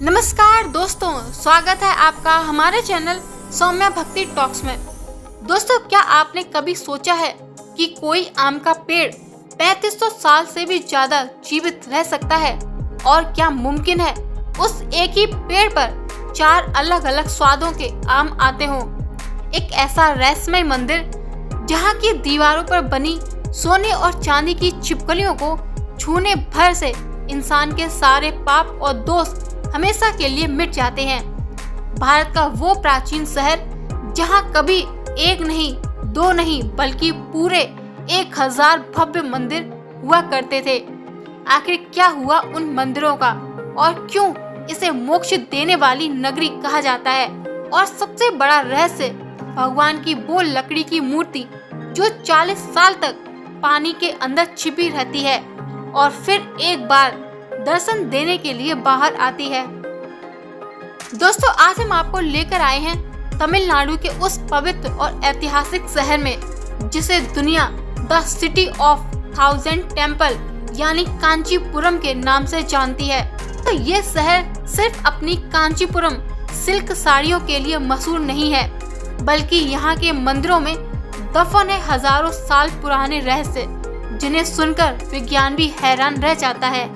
नमस्कार दोस्तों, स्वागत है आपका हमारे चैनल सौम्या भक्ति टॉक्स में। दोस्तों, क्या आपने कभी सोचा है कि कोई आम का पेड़ 3500 साल से भी ज्यादा जीवित रह सकता है? और क्या मुमकिन है उस एक ही पेड़ पर 4 अलग अलग स्वादों के आम आते हों? एक ऐसा रहस्यमय मंदिर जहाँ की दीवारों पर बनी सोने और चांदी की छिपकलियों को छूने भर से इंसान के सारे पाप और दोष हमेशा के लिए मिट जाते हैं। भारत का वो प्राचीन शहर जहां कभी एक नहीं, दो नहीं, बल्कि पूरे 1000 भव्य मंदिर हुआ करते थे। आखिर क्या हुआ उन मंदिरों का और क्यों इसे मोक्ष देने वाली नगरी कहा जाता है? और सबसे बड़ा रहस्य, भगवान की वो लकड़ी की मूर्ति जो 40 साल तक पानी के अंदर छिपी रहती है और फिर एक बार दर्शन देने के लिए बाहर आती है। दोस्तों, आज हम आपको लेकर आए हैं तमिलनाडु के उस पवित्र और ऐतिहासिक शहर में जिसे दुनिया द सिटी ऑफ 1000 टेम्पल यानी कांचीपुरम के नाम से जानती है। तो ये शहर सिर्फ अपनी कांचीपुरम सिल्क साड़ियों के लिए मशहूर नहीं है, बल्कि यहाँ के मंदिरों में दफन है हजारों साल पुराने रहस्य जिन्हें सुनकर विज्ञान भी हैरान रह जाता है।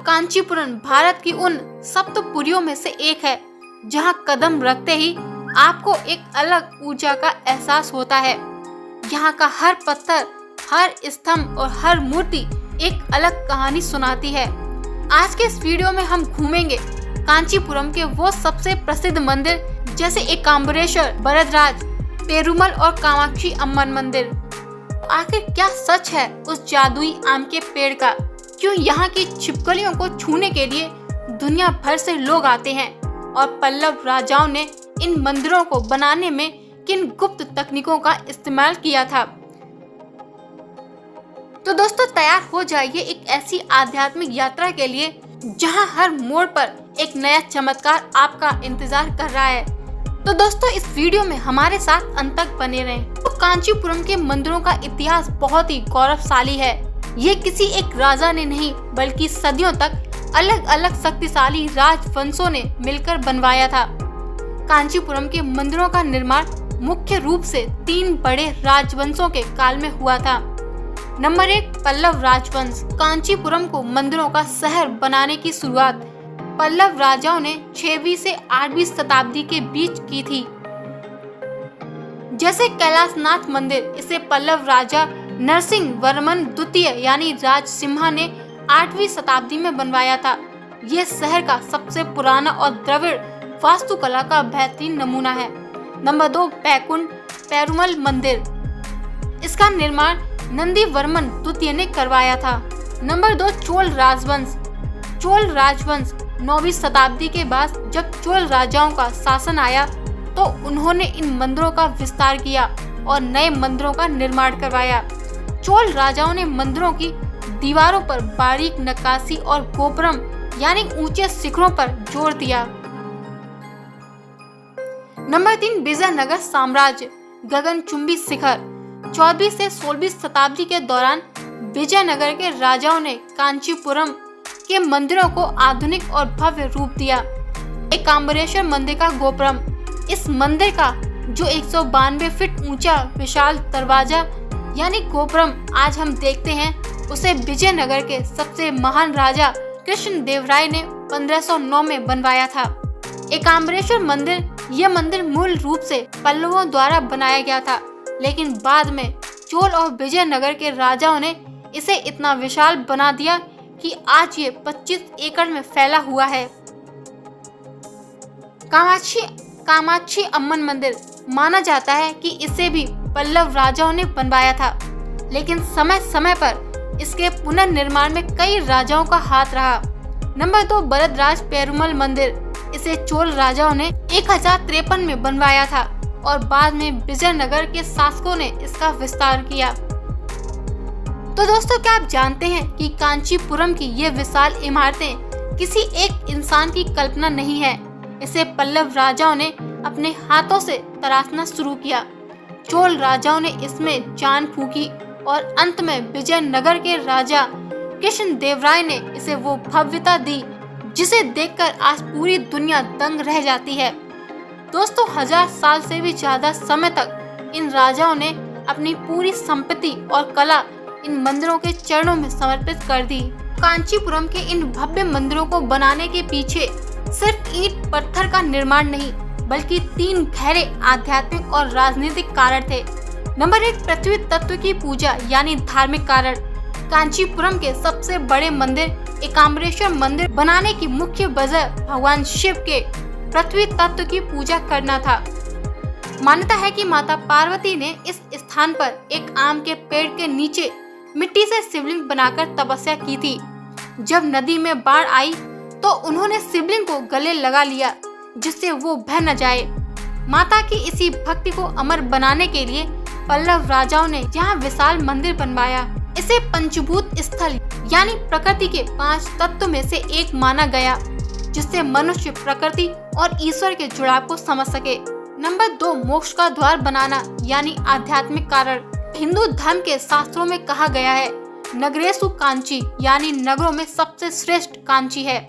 कांचीपुरम भारत की उन सप्तपुरियों में से एक है जहां कदम रखते ही आपको एक अलग ऊर्जा का एहसास होता है। यहां का हर पत्थर, हर स्तंभ और हर मूर्ति एक अलग कहानी सुनाती है। आज के इस वीडियो में हम घूमेंगे कांचीपुरम के वो सबसे प्रसिद्ध मंदिर जैसे एकाम्बरेश्वर, वरदराज, पेरुमल और कामाक्षी अम्मन मंदिर। आखिर क्या सच है उस जादुई आम के पेड़ का? क्यों यहाँ की छिपकलियों को छूने के लिए दुनिया भर से लोग आते हैं? और पल्लव राजाओं ने इन मंदिरों को बनाने में किन गुप्त तकनीकों का इस्तेमाल किया था? तो दोस्तों, तैयार हो जाइए एक ऐसी आध्यात्मिक यात्रा के लिए जहां हर मोड़ पर एक नया चमत्कार आपका इंतजार कर रहा है। तो दोस्तों, इस वीडियो में हमारे साथ अंत तक बने रहें। तो कांचीपुरम के मंदिरों का इतिहास बहुत ही गौरवशाली है। ये किसी एक राजा ने नहीं, बल्कि सदियों तक अलग अलग शक्तिशाली राजवंशों ने मिलकर बनवाया था। कांचीपुरम के मंदिरों का निर्माण मुख्य रूप से 3 बड़े राजवंशों के काल में हुआ था। नंबर 1, पल्लव राजवंश। कांचीपुरम को मंदिरों का शहर बनाने की शुरुआत पल्लव राजाओं ने 6वीं से 8वीं शताब्दी के बीच की थी। जैसे कैलाशनाथ मंदिर, इसे पल्लव राजा नरसिंह वर्मन द्वितीय यानी राज सिम्हा ने 8वीं शताब्दी में बनवाया था। यह शहर का सबसे पुराना और द्रविड़ वास्तुकला का बेहतरीन नमूना है। नंबर 2, बैकुंठ पेरुमल मंदिर। इसका निर्माण नंदी वर्मन द्वितीय ने करवाया था। नंबर 2, चोल राजवंश। चोल राजवंश 9वीं शताब्दी के बाद जब चोल राजाओं का शासन आया तो उन्होंने इन मंदिरों का विस्तार किया और नए मंदिरों का निर्माण करवाया। चोल राजाओं ने मंदिरों की दीवारों पर बारीक नक्काशी और गोपुरम यानी ऊंचे शिखरों पर जोर दिया। नंबर 3, विजयनगर साम्राज्य गगनचुंबी शिखर। 14वीं से 16वीं शताब्दी के दौरान विजयनगर के राजाओं ने कांचीपुरम के मंदिरों को आधुनिक और भव्य रूप दिया। एकाम्बरेश्वर मंदिर का गोपुरम, इस मंदिर का जो 192 फीट ऊंचा विशाल दरवाजा यानी गोपुरम आज हम देखते हैं, उसे विजयनगर के सबसे महान राजा कृष्णदेवराय ने 1509 में बनवाया था। एकाम्बरेश्वर मंदिर, यह मंदिर मूल रूप से पल्लवों द्वारा बनाया गया था, लेकिन बाद में चोल और विजयनगर के राजाओं ने इसे इतना विशाल बना दिया कि आज ये 25 एकड़ में फैला हुआ है। कामाक्षी अम्मन मंदिर, माना जाता है कि इसे भी पल्लव राजाओं ने बनवाया था, लेकिन समय समय पर इसके पुनर्निर्माण में कई राजाओं का हाथ रहा। नंबर 2, वरदराज पेरुमल मंदिर। इसे चोल राजाओं ने 1053 में बनवाया था और बाद में विजयनगर के शासकों ने इसका विस्तार किया। तो दोस्तों, क्या आप जानते हैं कि कांचीपुरम की ये विशाल इमारतें किसी एक इंसान की कल्पना नहीं है। इसे पल्लव राजाओं ने अपने हाथों से तराशना शुरू किया। चोल राजाओं ने इसमें जान फूंकी और अंत में विजयनगर के राजा कृष्णदेवराय ने इसे वो भव्यता दी जिसे देखकर आज पूरी दुनिया दंग रह जाती है। दोस्तों 1000 साल से भी ज्यादा समय तक इन राजाओं ने अपनी पूरी संपत्ति और कला इन मंदिरों के चरणों में समर्पित कर दी। कांचीपुरम के इन भव्य मंदिरों को बनाने के पीछे सिर्फ ईंट पत्थर का निर्माण नहीं, बल्कि 3 गहरे आध्यात्मिक और राजनीतिक कारण थे। नंबर 1, पृथ्वी तत्व की पूजा यानी धार्मिक कारण। कांचीपुरम के सबसे बड़े मंदिर एकाम्बरेश्वर मंदिर बनाने की मुख्य वजह भगवान शिव के पृथ्वी तत्व की पूजा करना था। मान्यता है कि माता पार्वती ने इस स्थान पर एक आम के पेड़ के नीचे मिट्टी से शिवलिंग बनाकर तपस्या की थी। जब नदी में बाढ़ आई तो उन्होंने शिवलिंग को गले लगा लिया जिससे वो बह न जाए। माता की इसी भक्ति को अमर बनाने के लिए पल्लव राजाओं ने यहाँ विशाल मंदिर बनवाया। इसे पंचभूत स्थल यानी प्रकृति के 5 तत्व में से एक माना गया, जिससे मनुष्य प्रकृति और ईश्वर के जुड़ाव को समझ सके। नंबर 2, मोक्ष का द्वार बनाना यानी आध्यात्मिक कारण। हिंदू धर्म के शास्त्रों में कहा गया है, नगरेषु कांची यानी नगरों में सबसे श्रेष्ठ कांची है।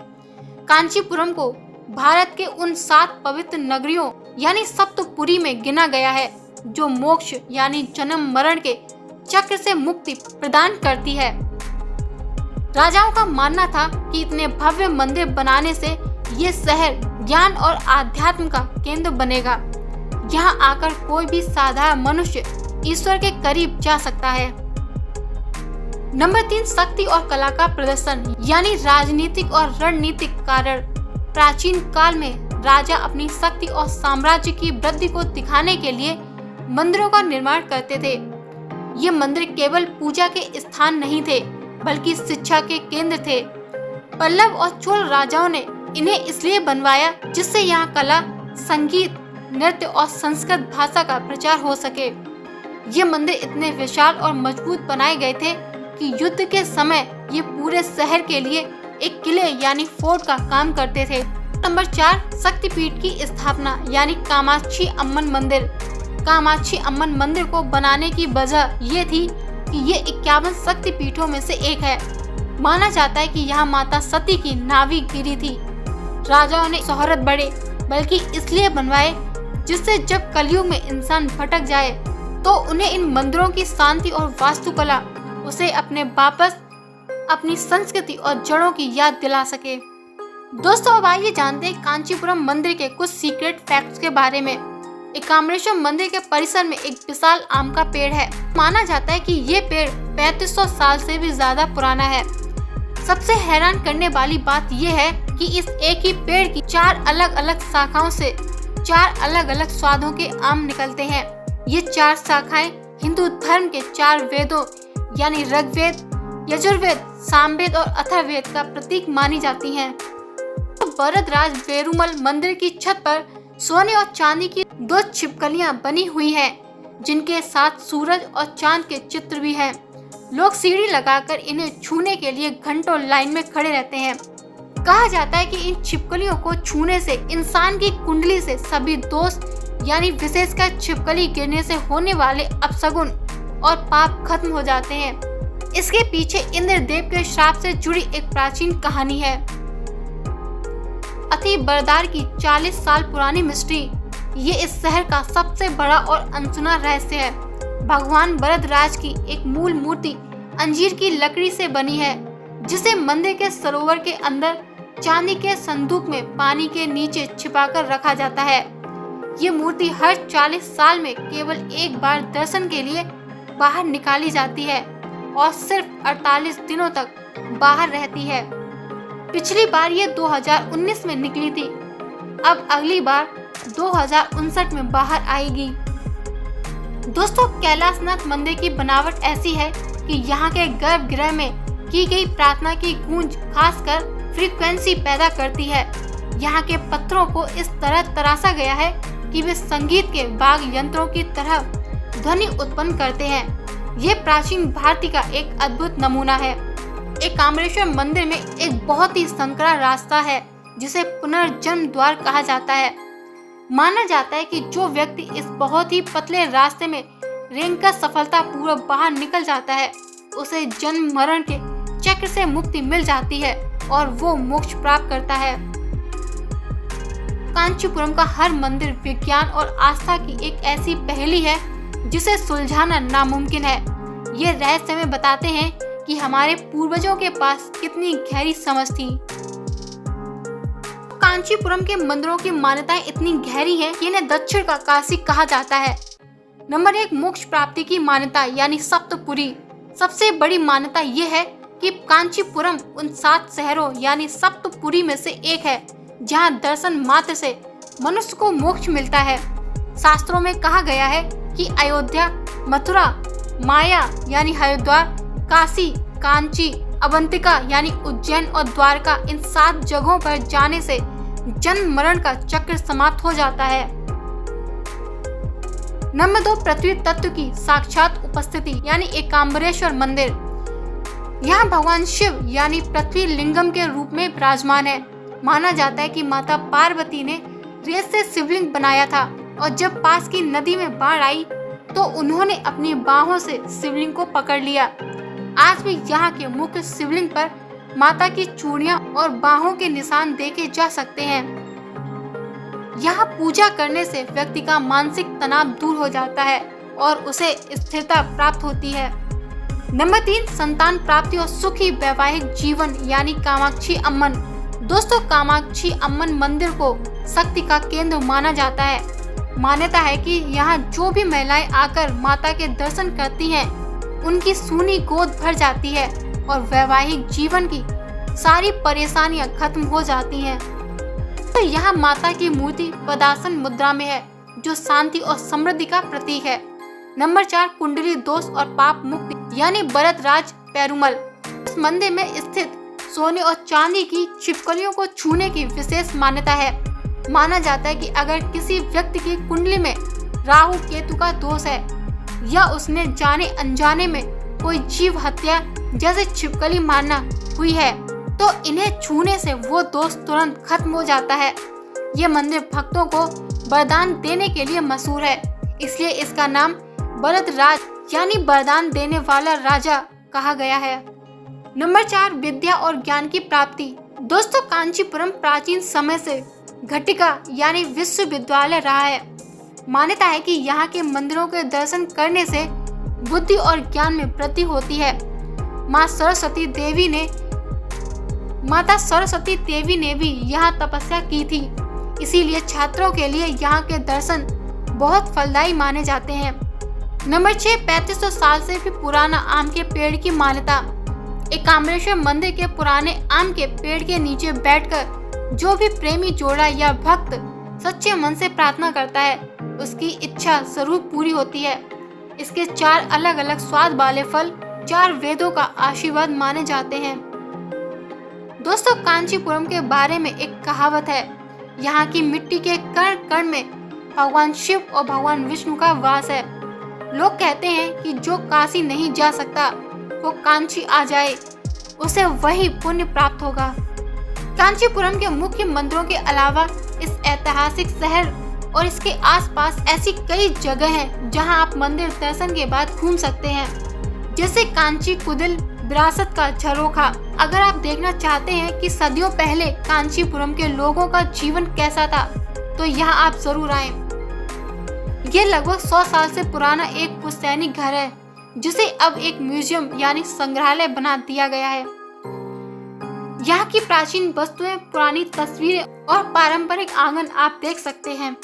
कांचीपुरम को भारत के उन 7 पवित्र नगरियों यानी सप्तपुरी में गिना गया है, जो मोक्ष यानी जन्म मरण के चक्र से मुक्ति प्रदान करती है। राजाओं का मानना था कि इतने भव्य मंदिर बनाने से ये शहर ज्ञान और आध्यात्म का केंद्र बनेगा। यहाँ आकर कोई भी साधारण मनुष्य ईश्वर के करीब जा सकता है। नंबर 3, शक्ति और कला का प्रदर्शन यानी राजनीतिक और रणनीतिक कारण। प्राचीन काल में राजा अपनी शक्ति और साम्राज्य की वृद्धि को दिखाने के लिए मंदिरों का निर्माण करते थे। ये मंदिर केवल पूजा के स्थान नहीं थे, बल्कि शिक्षा के केंद्र थे। पल्लव और चोल राजाओं ने इन्हें इसलिए बनवाया जिससे यहाँ कला, संगीत, नृत्य और संस्कृत भाषा का प्रचार हो सके। ये मंदिर इतने विशाल और मजबूत बनाए गए थे कि युद्ध के समय ये पूरे शहर के लिए एक किले यानी फोर्ट का काम करते थे। नंबर 4, शक्तिपीठ की स्थापना यानी कामाक्षी अम्मन मंदिर। कामाक्षी अम्मन मंदिर को बनाने की वजह ये थी कि ये 51 शक्तिपीठों में से एक है। माना जाता है कि यहाँ माता सती की नावी गिरी थी। राजाओं ने शोहरत बढ़े बल्कि इसलिए बनवाए जिससे जब कलयुग में इंसान भटक जाए तो उन्हें इन मंदिरों की शांति और वास्तुकला उसे अपने वापस अपनी संस्कृति और जड़ों की याद दिला सके। दोस्तों अब आइए जानते हैं कांचीपुरम मंदिर के कुछ सीक्रेट फैक्ट्स के बारे में। एकाम्बरेश्वर मंदिर के परिसर में एक विशाल आम का पेड़ है। माना जाता है कि ये पेड़ 3500 साल से भी ज्यादा पुराना है। सबसे हैरान करने वाली बात यह है कि इस एक ही पेड़ की 4 अलग अलग शाखाओं से 4 अलग अलग स्वादों के आम निकलते हैं। ये 4 शाखाएं हिंदू धर्म के 4 वेदों यानी ऋग्वेद, यजुर्वेद, सामवेद और अथर्ववेद का प्रतीक मानी जाती हैं। तो वरदराज पेरुमल मंदिर की छत पर सोने और चांदी की 2 छिपकलियां बनी हुई हैं, जिनके साथ सूरज और चांद के चित्र भी हैं। लोग सीढ़ी लगाकर इन्हें छूने के लिए घंटों लाइन में खड़े रहते हैं। कहा जाता है कि इन छिपकलियों को छूने से इंसान की कुंडली से सभी दोष यानी विशेषकर छिपकली गिरने से होने वाले अपशगुन और पाप खत्म हो जाते हैं। इसके पीछे इंद्रदेव के श्राप से जुड़ी एक प्राचीन कहानी है। अति बरदार की 40 साल पुरानी मिस्ट्री ये इस शहर का सबसे बड़ा और अनसुना रहस्य है। भगवान वरदराज की एक मूल मूर्ति अंजीर की लकड़ी से बनी है, जिसे मंदिर के सरोवर के अंदर चांदी के संदूक में पानी के नीचे छिपाकर रखा जाता है। ये मूर्ति हर 40 साल में केवल एक बार दर्शन के लिए बाहर निकाली जाती है और सिर्फ 48 दिनों तक बाहर रहती है। पिछली बार ये 2019 में निकली थी, अब अगली बार 2059 में बाहर आएगी। दोस्तों कैलाशनाथ मंदिर की बनावट ऐसी है कि यहाँ के गर्भगृह में की गई प्रार्थना की गूंज खासकर फ्रीक्वेंसी पैदा करती है। यहाँ के पत्थरों को इस तरह तराशा गया है कि वे संगीत के वाद्य यंत्रों की तरह ध्वनि उत्पन्न करते हैं। ये प्राचीन भारती का एक अद्भुत नमूना है। एकाम्बरेश्वर मंदिर में एक बहुत ही संकरा रास्ता है जिसे पुनर्जन्म द्वार कहा जाता है। माना जाता है कि जो व्यक्ति इस बहुत ही पतले रास्ते में रेंगकर सफलतापूर्वक बाहर निकल जाता है, उसे जन्म मरण के चक्र से मुक्ति मिल जाती है और वो मोक्ष प्राप्त करता है। कांचीपुरम का हर मंदिर विज्ञान और आस्था की एक ऐसी पहेली है जिसे सुलझाना नामुमकिन है। ये रहस्य हमें बताते हैं कि हमारे पूर्वजों के पास कितनी गहरी समझ थी। कांचीपुरम के मंदिरों की मान्यताएं इतनी गहरी हैं कि इन्हें दक्षिण का काशी कहा जाता है। नंबर 1, मोक्ष प्राप्ति की मान्यता यानी सप्तपुरी। सबसे बड़ी मान्यता ये है कि कांचीपुरम उन 7 शहरों यानी सप्तपुरी में से एक है जहां दर्शन मात्र से मनुष्य को मोक्ष मिलता है। शास्त्रों में कहा गया है कि अयोध्या, मथुरा, माया यानी हरिद्वार, काशी, कांची, अवंतिका यानी उज्जैन और द्वारका, इन 7 जगहों पर जाने से जन्म मरण का चक्र समाप्त हो जाता है। नंबर 2, पृथ्वी तत्व की साक्षात उपस्थिति यानी एकाम्बरेश्वर मंदिर। यहाँ भगवान शिव यानी पृथ्वी लिंगम के रूप में विराजमान है। माना जाता है कि माता पार्वती ने रेत से शिवलिंग बनाया था और जब पास की नदी में बाढ़ आई तो उन्होंने अपनी बाहों से शिवलिंग को पकड़ लिया। आज भी यहाँ के मुख्य शिवलिंग पर माता की चूड़ियां और बाहों के निशान देखे जा सकते हैं। यहाँ पूजा करने से व्यक्ति का मानसिक तनाव दूर हो जाता है और उसे स्थिरता प्राप्त होती है। नंबर 3, संतान प्राप्ति और सुखी वैवाहिक जीवन यानी कामाक्षी अम्मन। दोस्तों, कामाक्षी अम्मन मंदिर को शक्ति का केंद्र माना जाता है। मान्यता है कि यहाँ जो भी महिलाएं आकर माता के दर्शन करती हैं, उनकी सूनी गोद भर जाती है और वैवाहिक जीवन की सारी परेशानियां खत्म हो जाती हैं। तो यहाँ माता की मूर्ति पदासन मुद्रा में है जो शांति और समृद्धि का प्रतीक है। नंबर 4, कुंडली दोष और पाप मुक्ति यानी बरदराज पेरुमल। इस मंदिर में स्थित सोने और चांदी की छिपकलियों को छूने की विशेष मान्यता है। माना जाता है कि अगर किसी व्यक्ति की कुंडली में राहु केतु का दोष है या उसने जाने अनजाने में कोई जीव हत्या जैसे छिपकली मारना हुई है तो इन्हें छूने से वो दोष तुरंत खत्म हो जाता है। ये मंदिर भक्तों को वरदान देने के लिए मशहूर है, इसलिए इसका नाम बरदराज यानी वरदान देने वाला राजा कहा गया है। नंबर 4, विद्या और ज्ञान की प्राप्ति। दोस्तों, कांचीपुरम प्राचीन समय से घटिका यानी विश्वविद्यालय रहा है। मान्यता है कि यहाँ के मंदिरों के दर्शन करने से बुद्धि और ज्ञान में वृद्धि होती है। माता सरस्वती देवी ने भी यहाँ तपस्या की थी, इसीलिए छात्रों के लिए यहाँ के दर्शन बहुत फलदायी माने जाते हैं। नंबर 6, 3500 साल से भी पुराना आम के पेड़ की मान्यता। एकाम्बरेश्वर मंदिर के पुराने आम के पेड़ के नीचे बैठकर जो भी प्रेमी जोड़ा या भक्त सच्चे मन से प्रार्थना करता है, उसकी इच्छा जरूर पूरी होती है। इसके 4 अलग अलग स्वाद वाले फल 4 वेदों का आशीर्वाद माने जाते हैं। दोस्तों, कांचीपुरम के बारे में एक कहावत है, यहाँ की मिट्टी के कण कण में भगवान शिव और भगवान विष्णु का वास है। लोग कहते हैं कि जो काशी नहीं जा सकता वो कांची आ जाए, उसे वही पुण्य प्राप्त होगा। कांचीपुरम के मुख्य मंदिरों के अलावा इस ऐतिहासिक शहर और इसके आसपास ऐसी कई जगह हैं जहां आप मंदिर दर्शन के बाद घूम सकते हैं, जैसे कांची कुदिल विरासत का झरोखा। अगर आप देखना चाहते हैं कि सदियों पहले कांचीपुरम के लोगों का जीवन कैसा था तो यहाँ आप जरूर आएं। ये लगभग 100 साल से पुराना एक पुश्तैनी घर है जिसे अब एक म्यूजियम यानी संग्रहालय बना दिया गया है। यहाँ की प्राचीन वस्तुएं, पुरानी तस्वीरें और पारंपरिक आंगन आप देख सकते हैं।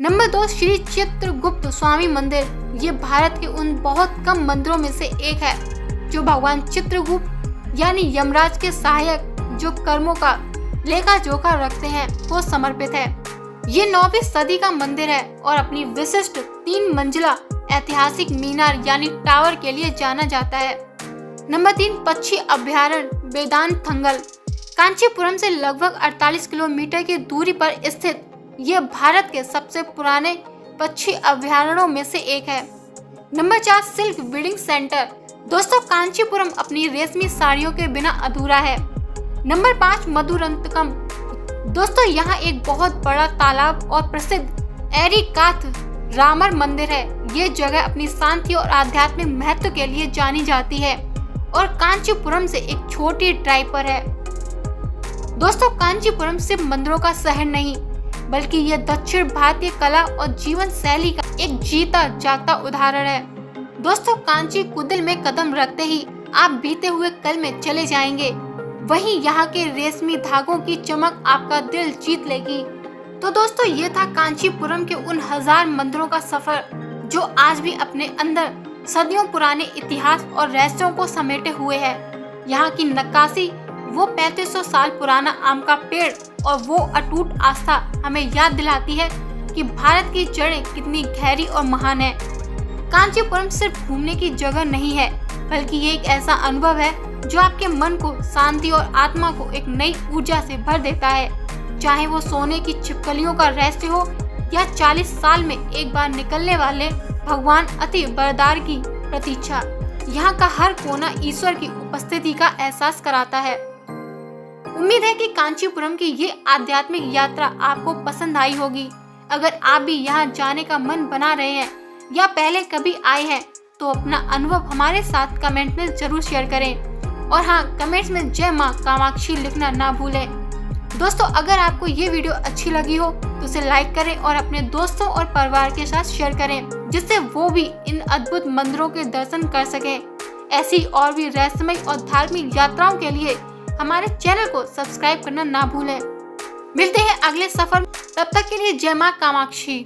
नंबर 2, श्री चित्रगुप्त स्वामी मंदिर। ये भारत के उन बहुत कम मंदिरों में से एक है जो भगवान चित्रगुप्त यानी यमराज के सहायक जो कर्मों का लेखा जोखा रखते हैं को समर्पित है। ये 9वीं सदी का मंदिर है और अपनी विशिष्ट 3 मंजिला ऐतिहासिक मीनार यानी टावर के लिए जाना जाता है। नंबर 3, पक्षी अभयारण्य वेदांतथंगल। कांचीपुरम से लगभग 48 किलोमीटर की दूरी पर स्थित ये भारत के सबसे पुराने पक्षी अभयारण्यों में से एक है। Number 4, silk weaving centre. दोस्तों, कांचीपुरम अपनी रेशमी साड़ियों के बिना अधूरा है। नंबर 5, मधुरंतकम। दोस्तों, यहाँ एक बहुत बड़ा तालाब और प्रसिद्ध एरिकाथ रामर मंदिर है। ये जगह अपनी शांति और आध्यात्मिक महत्व के लिए जानी जाती है और कांचीपुरम से एक छोटी ड्राइव पर है। दोस्तों, कांचीपुरम सिर्फ मंदिरों का शहर नहीं, बल्कि यह दक्षिण भारतीय कला और जीवन शैली का एक जीता जागता उदाहरण है। दोस्तों, कांची कुदिल में कदम रखते ही आप बीते हुए कल में चले जाएंगे। वहीं यहाँ के रेशमी धागों की चमक आपका दिल जीत लेगी। तो दोस्तों, ये था कांचीपुरम के उन हजार मंदिरों का सफर जो आज भी अपने अंदर सदियों पुराने इतिहास और रहस्यों को समेटे हुए है। यहाँ की नक्काशी, वो 3500 साल पुराना आम का पेड़ और वो अटूट आस्था हमें याद दिलाती है कि भारत की जड़ें कितनी गहरी और महान है। कांचीपुरम सिर्फ घूमने की जगह नहीं है, बल्कि ये एक ऐसा अनुभव है जो आपके मन को शांति और आत्मा को एक नई ऊर्जा से भर देता है। चाहे वो सोने की छिपकलियों का रहस्य हो या 40 साल में एक बार निकलने वाले भगवान अति बरदार की प्रतीक्षा, यहाँ का हर कोना ईश्वर की उपस्थिति का एहसास कराता है। उम्मीद है कि कांचीपुरम की ये आध्यात्मिक यात्रा आपको पसंद आई होगी। अगर आप भी यहाँ जाने का मन बना रहे हैं या पहले कभी आए हैं तो अपना अनुभव हमारे साथ कमेंट में जरूर शेयर करें। और हाँ, कमेंट्स में जय मां कामाक्षी लिखना ना भूलें। दोस्तों, अगर आपको ये वीडियो अच्छी लगी हो तो उसे लाइक करें और अपने दोस्तों और परिवार के साथ शेयर करें, जिससे वो भी इन अद्भुत मंदिरों के दर्शन कर सकें। ऐसी और भी रहस्यमय और धार्मिक यात्राओं के लिए हमारे चैनल को सब्सक्राइब करना ना भूलें। मिलते हैं अगले सफर में, तब तक के लिए जय मां कामाक्षी।